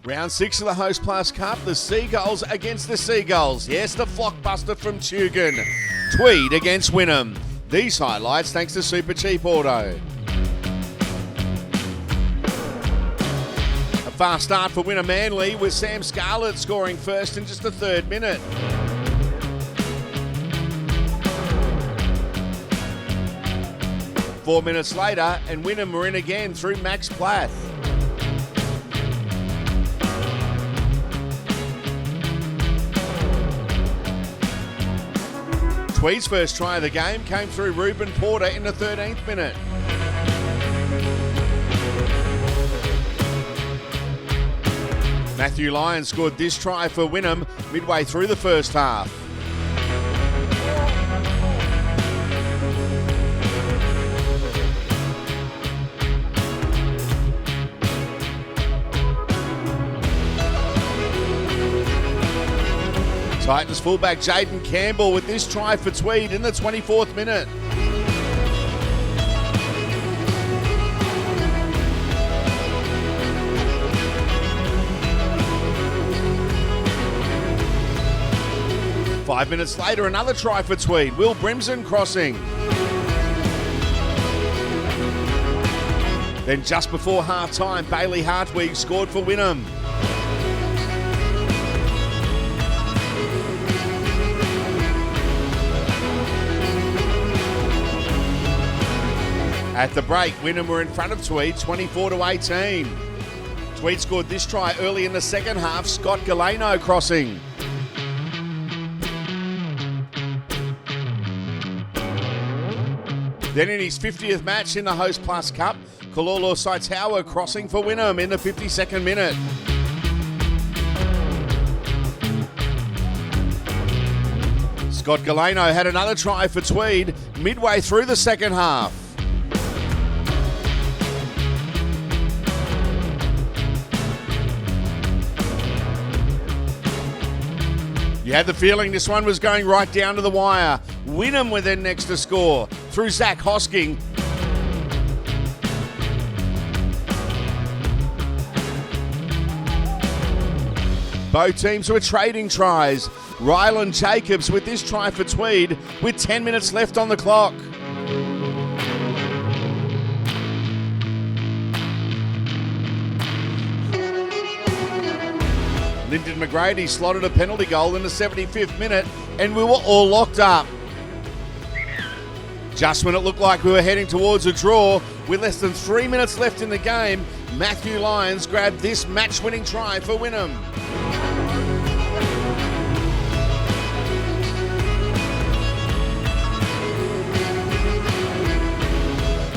Round 6 of the HostPlus Cup, the Seagulls against the Seagulls. Yes, the flockbuster from Tugan. Tweed against Wynnum. These highlights thanks to Super Cheap Auto. A fast start for Wynnum Manly with Sam Scarlett scoring first in just the 3rd minute. Four minutes later, and Wynnum were in again through Max Plath. Tweed's first try of the game came through Ruben Porter in the 13th minute. Matthew Lyons scored this try for Wynnum midway through the first half. Titans fullback Jaden Campbell with this try for Tweed in the 24th minute. Five minutes later, another try for Tweed. Will Brimson crossing. Then just before half-time, Bailey Hartwig scored for Wynnum. At the break, Wynnum were in front of Tweed, 24-18. Tweed scored this try early in the second half, Scott Galeno crossing. Then in his 50th match in the HostPlus Cup, Kololo Saitawa crossing for Wynnum in the 52nd minute. Scott Galeno had another try for Tweed midway through the second half. You had the feeling this one was going right down to the wire. Wynnum were then next to score through Zach Hosking. Both teams were trading tries. Rylan Jacobs with this try for Tweed with 10 minutes left on the clock. Lyndon McGrady slotted a penalty goal in the 75th minute and we were all locked up. Just when it looked like we were heading towards a draw, with less than 3 minutes left in the game, Matthew Lyons grabbed this match-winning try for Wynnum.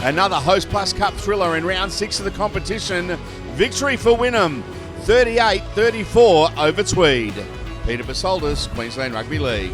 Another HostPlus Cup thriller in round 6 of the competition. Victory for Wynnum. 38-34 over Tweed. Peter Basoldis, Queensland Rugby League.